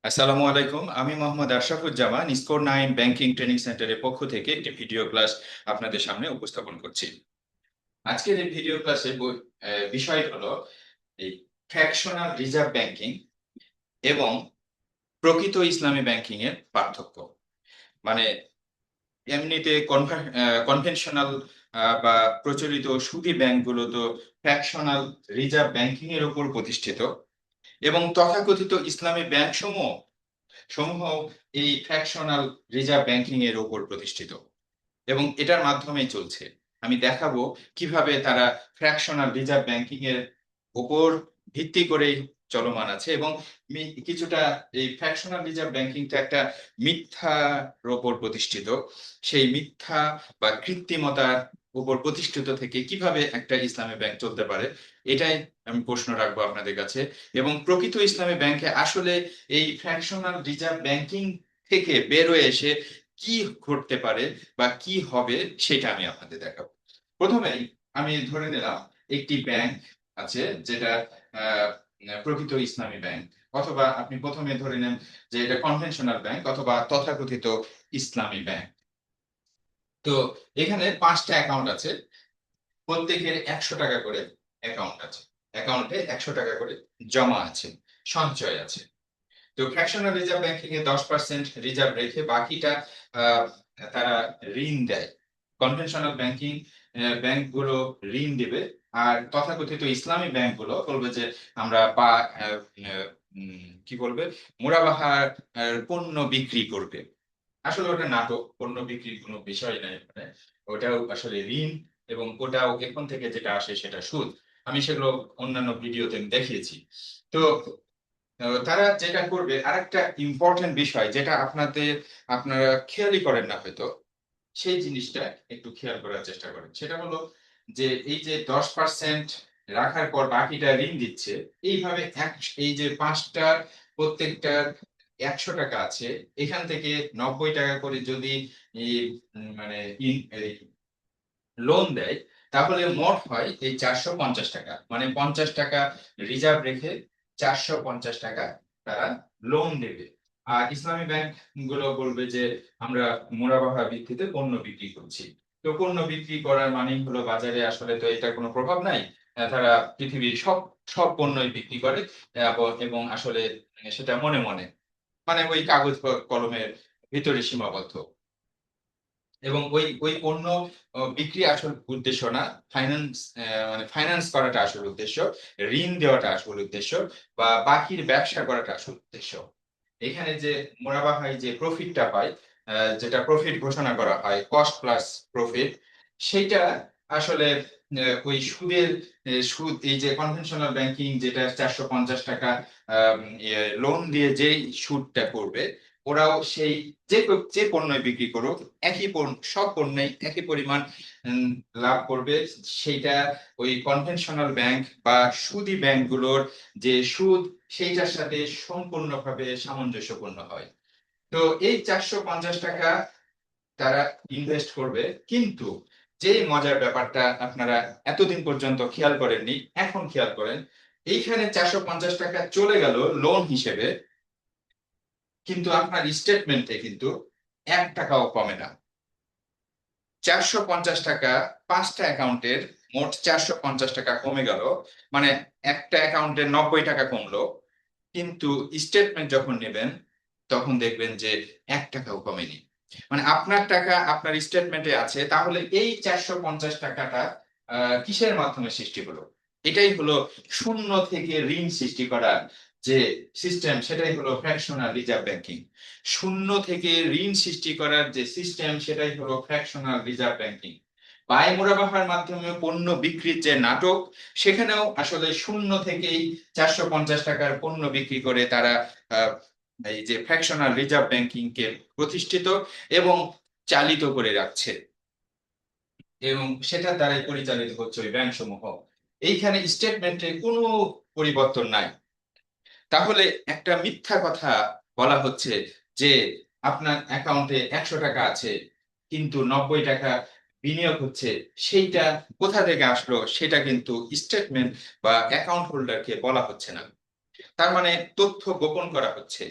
আসসালামু আলাইকুম। আমি Mohammad Ashrafuzzaman score 9 banking training সেন্টারের পক্ষ থেকে একটি ভিডিও ক্লাস আপনাদের সামনে উপস্থাপন করছি। আজকের এই ভিডিও ক্লাসে বিষয় হলো এই ফ্র্যাকশনাল রিজার্ভ ব্যাংকিং এবং প্রকৃত ইসলামী ব্যাংকিং এর পার্থক্য। মানে এমনিতে কনভেনশনাল বা প্রচলিত সুদী ব্যাংকগুলো তো ফ্র্যাকশনাল রিজার্ভ ব্যাংকিং এর উপর প্রতিষ্ঠিত, এবং তথাকথিত ইসলামী ব্যাংক সমূহ সমূহ এই ফ্র্যাকশনাল রিজার্ভ ব্যাংকিং এর উপর প্রতিষ্ঠিত এবং এটার মাধ্যমেই চলছে। আমি দেখাবো কিভাবে তারা ফ্র্যাকশনাল রিজার্ভ ব্যাংকিং এর উপর ভিত্তি করেই চলমান আছে, এবং কিছুটা এই ফ্র্যাকশনাল রিজার্ভ ব্যাংকিংটা একটা মিথ্যার উপর প্রতিষ্ঠিত। সেই মিথ্যা বা কৃত্রিমতার উপর প্রতিষ্ঠিত থেকে কিভাবে একটা ইসলামী ব্যাংক চলতে পারে, এটাই আমি প্রশ্ন রাখবো আপনাদের কাছে। এবং প্রকৃত ইসলামী ব্যাংকে আসলে এই ফ্র্যাকশনাল রিজার্ভ ব্যাংকিং থেকে বেরোয় এসে কি ঘটতে পারে বা কি হবে, সেটা আমি আপনাদের দেখাবো। প্রথমেই আমি ধরে নিলাম একটি ব্যাংক আছে, যেটা আহ, প্রকৃত ইসলামী ব্যাংক, অথবা আপনি প্রথমে ধরে নেন যে এটা কনভেনশনাল ব্যাংক অথবা তথাকথিত ইসলামী ব্যাংক। তো এখানে 5টা অ্যাকাউন্ট আছে, প্রত্যেকের 100 টাকা করে অ্যাকাউন্ট আছে। অ্যাকাউন্টে 100 টাকা করে জমা আছে, সঞ্চয় আছে। তো ফ্র্যাকশনাল রিজার্ভ ব্যাংকিং এ 10% রিজার্ভ রেখে বাকিটা আহ, তারা ঋণ দেয়। কনভেনশনাল ব্যাংকিং ব্যাংকগুলো ঋণ দিবে, আর তথাকথিত ইসলামী ব্যাংকগুলো বলবে যে আমরা বা আহ, আহ, কি বলবে, মুরাবাহার পণ্য বিক্রি করবে। আসলে ওটা নাটক, পণ্য বিক্রির কোনো বিষয় নাই ওখানে। ওটাও আসলে ঋণ, এবং ওটাও এখন থেকে যেটা আসে সেটা সুদ। আমি সেগুলো অন্যান্য ভিডিওতে আমি দেখিয়েছি। তো তারা যেটা করবে, আরেকটা ইম্পর্টেন্ট বিষয় যেটা আপনারা খেয়ালই করেন না হয়তো, সেই জিনিসটা একটু খেয়াল করার চেষ্টা করেন। সেটা হলো যে এই যে 10% রাখার পর বাকিটা ঋণ দিচ্ছে, এইভাবে এই যে 5টার প্রত্যেকটার 100 টাকা আছে, এখান থেকে 90 টাকা করে যদি এই মানে লোন দেয়, তাহলে মোট হয় এই 450 টাকা। মানে 50 টাকা রিজার্ভ রেখে 450 টাকা তারা লোন দেবে। আর ইসলামী ব্যাংক গুলো বলবে যে আমরা মুনাফা ভিত্তিতে পণ্য বিক্রি করছি। তো পণ্য বিক্রি করার মানেই হলো বাজারে আসলে তো এটা কোনো প্রভাব নাই। তারা পৃথিবীর সব সব পণ্যই বিক্রি করে, এবং আসলে সেটা মনে মনে, মানে ওই কাগজ কলমের ভিতরে সীমাবদ্ধ। এবং ওই ওই পণ্য বিক্রি আসল উদ্দেশ্য না, ফাইন্যান্স মানে ফাইন্যান্স করাটা আসল উদ্দেশ্য, ঋণ দেওয়াটা আসল উদ্দেশ্য, বা বাকির ব্যবসা করাটা আসল উদ্দেশ্য। এখানে যে মুনাফা যে প্রফিটটা পায়, যেটা প্রফিট ঘোষণা করা হয় কস্ট প্লাস প্রফিট, সেইটা আসলে ওই সুদের সুদ, এই যে কনভেনশনাল ব্যাংকিং যেটা 450 টাকা লোন দিয়ে যেই সুদটা করবে, ওরাও সেই যে পণ্যই বিক্রি করুক, একই পণ্য, সব পণ্যেই একই পরিমাণ উম, লাভ করবে। সেইটা ওই কনভেনশনাল ব্যাংক বা সুদী ব্যাংকগুলোর যে সুদ, সেইটার সাথে সম্পূর্ণভাবে সামঞ্জস্যপূর্ণ হয়। তো এই 450 টাকা তারা ইনভেস্ট করবে, কিন্তু যে মজার ব্যাপারটা আপনারা এতদিন পর্যন্ত খেয়াল করেননি, এখন খেয়াল করেন। এইখানে 450 টাকা চলে গেল লোন হিসেবে, কিন্তু আপনার স্টেটমেন্টে কিন্তু 1 টাকাও কমে না। 450 টাকা, 5টা অ্যাকাউন্টের মোট 450 টাকা কমে গেল। মানে একটা অ্যাকাউন্টে 90 টাকা কমলো, কিন্তু স্টেটমেন্ট যখন নেবেন তখন দেখবেন যে 1 টাকাও কমেনি। মানে আপনার টাকা আপনার স্টেটমেন্টে আছে, তাহলে এই 450 টাকাটা কিসের মাধ্যমে সৃষ্টি হলো? এটাই হলো শূন্য থেকে ঋণ সৃষ্টি করা যে সিস্টেম, সেটাই হলো ফ্র্যাকশনাল রিজার্ভ ব্যাংকিং। শূন্য থেকে ঋণ সৃষ্টি করার যে সিস্টেম, সেটাই হলো ফ্র্যাকশনাল রিজার্ভ ব্যাংকিং। বায় মুনাফার মাধ্যমে পণ্য বিক্রির যে নাটক, সেখানেও আসলে শূন্য থেকেই 450 টাকার পণ্য বিক্রি করে তারা আহ, এই যে ফ্র্যাকশনাল রিজার্ভ ব্যাংকিং কে প্রতিষ্ঠিত এবং চালিত করে রাখছে, এবং সেটা দ্বারাই পরিচালিত হচ্ছে ওই ব্যাংক সমূহ। এইখানে স্টেটমেন্টে কোনো পরিবর্তন নাই। তাহলে একটা মিথ্যা কথা বলা হচ্ছে যে আপনার অ্যাকাউন্টে 100 টাকা আছে, কিন্তু 90 টাকা বিনিয়োগ হচ্ছে, সেইটা কোথা থেকে আসলো সেটা কিন্তু স্টেটমেন্ট বা অ্যাকাউন্ট হোল্ডারকে বলা হচ্ছে না। তার মানে তথ্য গোপন করা হচ্ছে।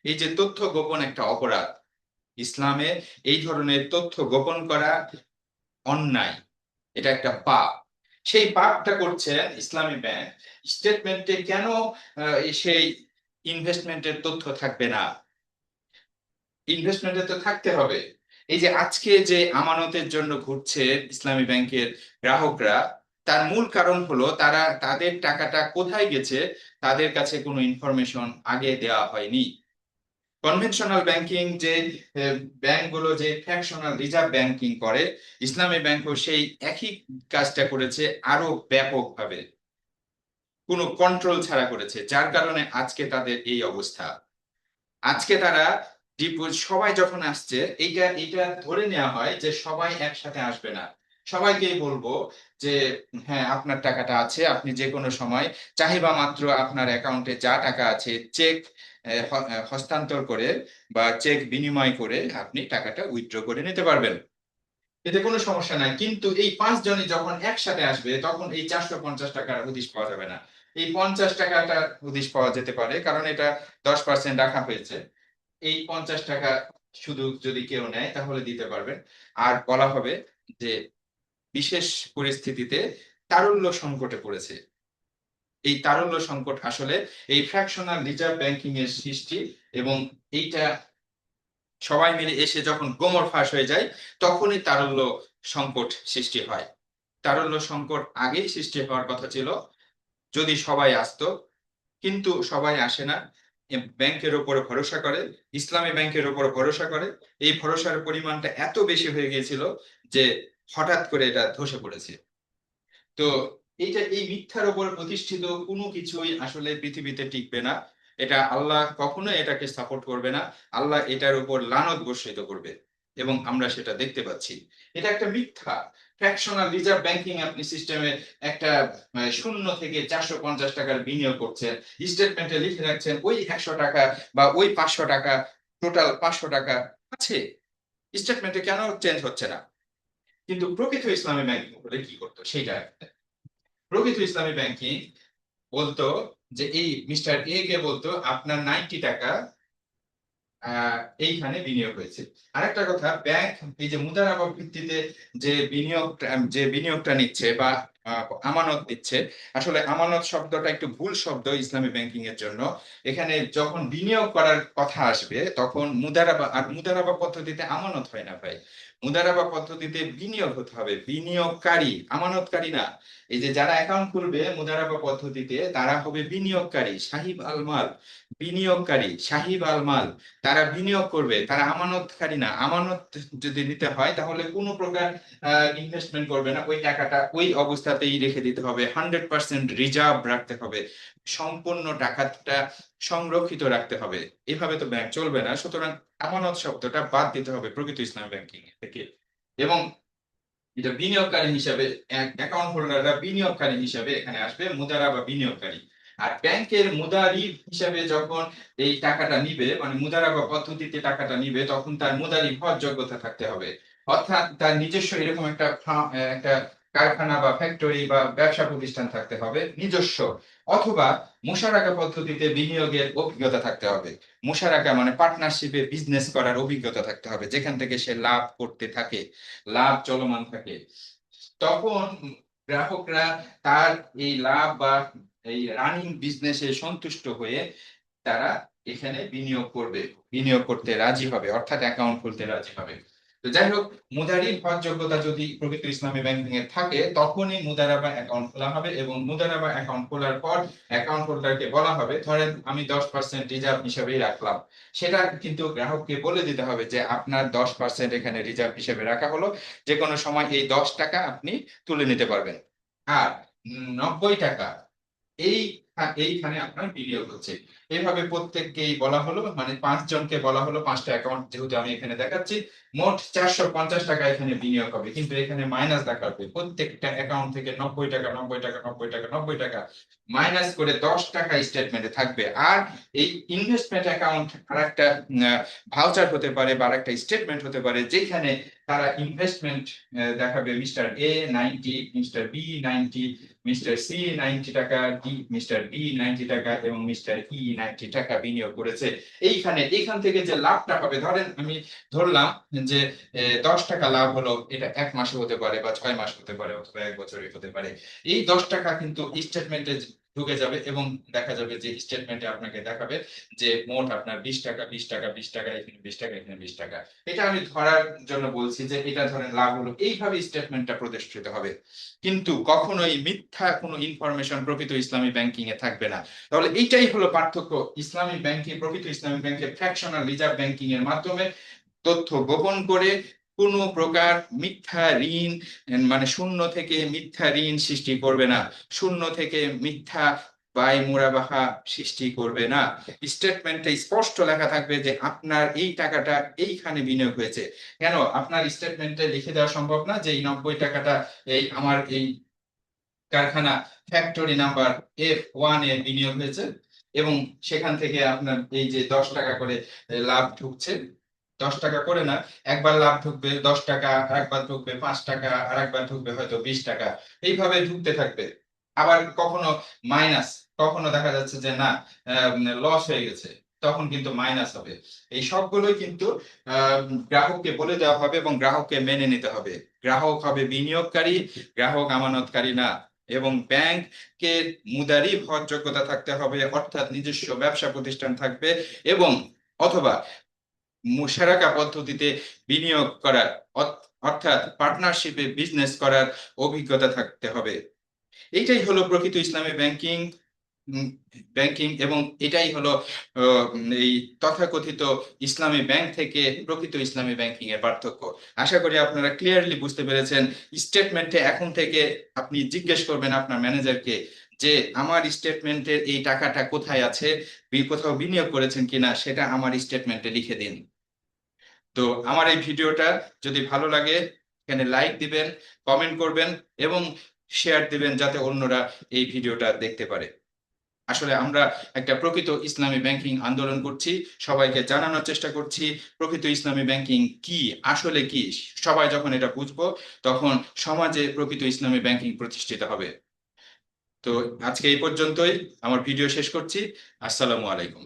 এই যে তথ্য গোপন একটা অপরাধ, ইসলামে এই ধরনের তথ্য গোপন করা অন্যায়, এটা একটা পাপ। সেই পাপটা করছেন ইসলামী ব্যাংক। স্টেটমেন্টে কেন সেই ইনভেস্টমেন্টের তথ্য থাকবে না? ইনভেস্টমেন্টে তো থাকতে হবে। এই যে আজকে যে আমানতের জন্য ঘুরছে ইসলামী ব্যাংকের গ্রাহকরা, তার মূল কারণ হলো তারা তাদের টাকাটা কোথায় গেছে তাদের কাছে কোনো ইনফরমেশন আগে দেওয়া হয়নি। কনভেনশনাল ব্যাংকিং যে ব্যাংকগুলো যে ফ্র্যাকশনাল রিজার্ভ ব্যাংকিং করে, ইসলামী ব্যাংকও সেই একই কাজটা করেছে, আরো ব্যাপকভাবে কোনো কন্ট্রোল ছাড়া করেছে, যার কারণে আজকে তাদের এই অবস্থা। আজকে তারা সবাই যখন আসছে, এইটা এইটা ধরে নেওয়া হয় যে সবাই একসাথে আসবে না। সবাইকেই বলবো যে হ্যাঁ, আপনার টাকাটা আছে, আপনি যে কোনো সময় চাহিদা মাত্র আপনার অ্যাকাউন্টে যা টাকা আছে চেক হস্তান্তর করে বা চেক বিনিময় করে আপনি টাকাটা উইথড্র করে নিতে পারবেন। এতে কোনো সমস্যা নাই। কিন্তু এই 5 জনই যখন একসাথে আসবে তখন এই 450 টাকার হদিশ পাওয়া যাবে না। এই 50 টাকাটা হদিশ পাওয়া যেতে পারে, কারণ এটা 10% রাখা হয়েছে। এই 50 টাকা শুধু যদি কেউ নেয় তাহলে দিতে পারবেন। আর বলা হবে যে বিশেষ পরিস্থিতিতে তারল্য সংকটে পড়েছে। এই তারল্য সংকট আসলে এই ফ্র্যাকশনাল রিজার্ভ ব্যাংকিং এর সৃষ্টি, এবং এইটা সবাই মিলে এসে যখন গোমর ফাঁস হয়ে যায় তখনই তারল্য সংকট সৃষ্টি হয়। তারল্য সংকট আগেই সৃষ্টি হওয়ার কথা ছিল যদি সবাই আসতো, কিন্তু সবাই আসে না। ব্যাংকের উপরে ভরসা করে, ইসলামী ব্যাংকের উপর ভরসা করে। এই ভরসার পরিমাণটা এত বেশি হয়ে গিয়েছিল যে হঠাৎ করে এটা ধসে পড়েছে। তো এইটা এই মিথ্যার উপর প্রতিষ্ঠিত কোনো কিছুই আসলে পৃথিবীতে টিকবে না। এটা আল্লাহ কখনো এটাকে সাপোর্ট করবে না। আল্লাহ এটার উপর লানত বর্ষিত করবে, এবং আমরা সেটা দেখতে পাচ্ছি। এটা একটা মিথ্যা। ফ্র্যাকশনাল রিজার্ভ ব্যাংকিং আপনি সিস্টেমে একটা 0 থেকে 450 টাকার বিনিয়োগ করছেন, স্টেটমেন্টে লিখে রাখছেন ওই 100 টাকা বা ওই 500 টাকা, টোটাল 500 টাকা আছে, স্টেটমেন্টে কেন চেঞ্জ হচ্ছে না? কিন্তু প্রকৃত ইসলামী ব্যাংকিং হলে কি করতো সেইটা। প্রকৃত ইসলামী ব্যাংকিং বলতো যে এই মিস্টার এ কে বলতো আপনার 90 টাকা আহ, এইখানে বিনিয়োগ হয়েছে। আরেকটা কথা, ব্যাংক এই যে মুদারাবা ভিত্তিতে যে বিনিয়োগটা নিচ্ছে বা আমানত দিচ্ছে, আসলে আমানত শব্দটা একটু ভুল শব্দ ইসলামী ব্যাংকিং এর জন্য। এখানে যখন বিনিয়োগ করার কথা আসবে তখন মুদারাবা, আর মুদারাবা পদ্ধতিতে আমানত হয় না ভাই। মুদারাবা পদ্ধতিতে বিনিয়োগ হতে হবে, বিনিয়োগকারী, আমানতকারী না। এই যে যারা অ্যাকাউন্ট খুলবে মুদারাবা পদ্ধতিতে তারা হবে বিনিয়োগকারী, সাহিব আল মাল। বিনিয়োগকারী সাহিব আল মাল, তারা বিনিয়োগ করবে, তারা আমানতকারী না। আমানত যদি নিতে হয় তাহলে কোনো প্রকার ইনভেস্টমেন্ট করবে না, ওই টাকাটা ওই অবস্থাতেই রেখে দিতে হবে, 100% রিজার্ভ রাখতে হবে, সম্পূর্ণ টাকাটা সংরক্ষিত রাখতে হবে। এভাবে তো ব্যাংক চলবে না। সুতরাং আমানত শব্দটা বাদ দিতে হবে প্রকৃত ইসলামী ব্যাংকিং থেকে। এবং এটা বিনিয়োগকারী হিসাবে, অ্যাকাউন্ট হোল্ডাররা বিনিয়োগকারী হিসাবে এখানে আসবে, মুদারা বা বিনিয়োগকারী। আর ব্যাংকের মুদারিব হিসাবে যখন এই টাকাটা নিবে, মানে মুদারাবা পদ্ধতিতে টাকাটা নিবে, তখন তার মুদারিব হওয়ার যোগ্যতা থাকতে হবে। অর্থাৎ তার নিজস্ব এরকম একটা কারখানা বা ফ্যাক্টরি বা ব্যবসা প্রতিষ্ঠান থাকতে হবে নিজস্ব, অথবা মুশারাকা পদ্ধতিতে বিনিয়োগের অভিজ্ঞতা থাকতে হবে। মুশারাকা মানে পার্টনারশিপে বিজনেস করার অভিজ্ঞতা থাকতে হবে, যেখান থেকে সে লাভ করতে থাকে, লাভ চলমান থাকে। তখন গ্রাহকরা তার এই লাভ বা এই রানিং বিজনেসে সন্তুষ্ট হয়ে তারা এখানে বিনিয়োগ করবে, বিনিয়োগ করতে রাজি হবে, অর্থাৎ অ্যাকাউন্ট খুলতে রাজি হবে। তো যাই হোক, মুদারিব হওয়ার যোগ্যতা যদি প্রকৃত ইসলামী ব্যাংকিং এ থাকে তখনই মুদারাবা অ্যাকাউন্ট খোলা হবে, এবং মুদারাবা অ্যাকাউন্ট খোলার পর অ্যাকাউন্ট হোল্ডারকে বলা হবে, ধরেন আমি 10% রিজার্ভ হিসেবেই রাখলাম, সেটা কিন্তু গ্রাহককে বলে দিতে হবে যে আপনার 10% এখানে রিজার্ভ হিসেবে রাখা হলো, যে কোনো সময় এই 10 টাকা আপনি তুলে নিতে পারবেন। আর 90 টাকা এই এইখানে আপনার বিনিয়োগ হচ্ছে। এইভাবে প্রত্যেককেই বলা হলো, মানে 5 জনকে বলা হলো, 5টা অ্যাকাউন্ট যেহেতু আমি এখানে দেখাচ্ছি, মোট 450 টাকা এখানে বিনিয়োগ হবে। কিন্তু এখানে মাইনাস দেখাবে, প্রত্যেকটা অ্যাকাউন্ট থেকে 90 টাকা, 90 টাকা, 90 টাকা, 90 টাকা মাইনাস করে 10 টাকা স্টেটমেন্টে থাকবে। আর এই ইনভেস্টমেন্ট অ্যাকাউন্ট আর একটা ভাউচার হতে পারে বা একটা স্টেটমেন্ট হতে পারে, যেখানে তারা ইনভেস্টমেন্ট দেখাবে mister A 90, mister B 90, mister C 90 টাকা, মিস্টার ডি 90 টাকা এবং মিস্টার ই 90 টাকা বিনিয়োগ করেছে। এইখান থেকে যে লাভটা হবে, ধরেন আমি ধরলাম যে 10 টাকা লাভ হলো, এটা 1 মাসে হতে পারে বা 6 মাস হতে পারে অথবা 1 বছরই হতে পারে। এই 10 টাকা কিন্তু স্টেটমেন্টে ঢুকে যাবে এবং দেখা যাবে যে স্টেটমেন্টে আপনাকে দেখাবে যে মোট আপনার 20 টাকা 20 টাকা 20 টাকা, এখানে 20 টাকা, এখানে 20 টাকা। এটা আমি ধরার জন্য বলছি যে এটা ধরেন লাভ হলো, এইভাবে স্টেটমেন্টটা প্রদর্শিত হবে। কিন্তু কখনোই মিথ্যা কোনো ইনফরমেশন প্রকৃত ইসলামী ব্যাংকিং এ থাকবে না। তাহলে এইটাই হলো পার্থক্য ইসলামী ব্যাংকিং, প্রকৃত ইসলামী ব্যাংকের ফ্র্যাকশনাল রিজার্ভ ব্যাংকিং এর মাধ্যমে তথ্য গোপন করে কোনো প্রকার মিথ্যা ঋণ, মানে শূন্য থেকে মিথ্যা ঋণ সৃষ্টি করবে না, শূন্য থেকে মিথ্যা বাই মুরাবাহা সৃষ্টি করবে না। স্টেটমেন্টে স্পষ্ট লেখা থাকবে যে আপনার এই টাকাটা এইখানে বিনিয়োগ হয়েছে। কেন আপনার স্টেটমেন্টে লিখে দেওয়া সম্ভব না যে এই 90 টাকাটা এই আমার এই কারখানা ফ্যাক্টরি নাম্বার F1 এ বিনিয়োগ হয়েছে এবং সেখান থেকে আপনার এই যে 10 টাকা করে লাভ ঢুকছে, 10 টাকা করে না, একবার লাভ ঢুকবে 10 টাকা, আরেকবার ঢুকবে 5 টাকা, আরেকবার ঢুকবে হয়তো 20 টাকা, এইভাবে ঢুকতে থাকবে। আবার কখনো মাইনাস, কখনো দেখা যাচ্ছে যে না লস হয়ে গেছে, তখন কিন্তু মাইনাস হবে। এই সবগুলোই কিন্তু আহ, গ্রাহককে বলে দেওয়া হবে এবং গ্রাহককে মেনে নিতে হবে। গ্রাহক হবে বিনিয়োগকারী, গ্রাহক আমানতকারী না। এবং ব্যাংকের মুদারি ভরযোগ্যতা থাকতে হবে, অর্থাৎ নিজস্ব ব্যবসা প্রতিষ্ঠান থাকবে এবং অথবা মুশারাকা পদ্ধতিতে বিনিয়োগ করার অর্থাৎ পার্টনারশিপে বিজনেস করার অভিজ্ঞতা থাকতে হবে। এইটাই হলো প্রকৃত ইসলামী ব্যাংকিং ব্যাংকিং এবং এটাই হলো এই তথাকথিত ইসলামী ব্যাংক থেকে প্রকৃত ইসলামী ব্যাংকিং এর পার্থক্য। আশা করি আপনারা ক্লিয়ারলি বুঝতে পেরেছেন। স্টেটমেন্টে এখন থেকে আপনি জিজ্ঞেস করবেন আপনার ম্যানেজারকে যে আমার স্টেটমেন্টের এই টাকাটা কোথায় আছে, কোথাও বিনিয়োগ করেছেন কিনা, সেটা আমার স্টেটমেন্টে লিখে দিন। তো আমার এই ভিডিওটা যদি ভালো লাগে, এখানে লাইক দিবেন, কমেন্ট করবেন এবং শেয়ার দিবেন যাতে অন্যরা এই ভিডিওটা দেখতে পারে। আসলে আমরা একটা প্রকৃত ইসলামী ব্যাংকিং আন্দোলন করছি, সবাইকে জানানোর চেষ্টা করছি প্রকৃত ইসলামী ব্যাংকিং কি, আসলে কি। সবাই যখন এটা বুঝবো তখন সমাজে প্রকৃত ইসলামী ব্যাংকিং প্রতিষ্ঠিত হবে। তো আজকে এই পর্যন্তই, আমার ভিডিও শেষ করছি। আসসালামু আলাইকুম।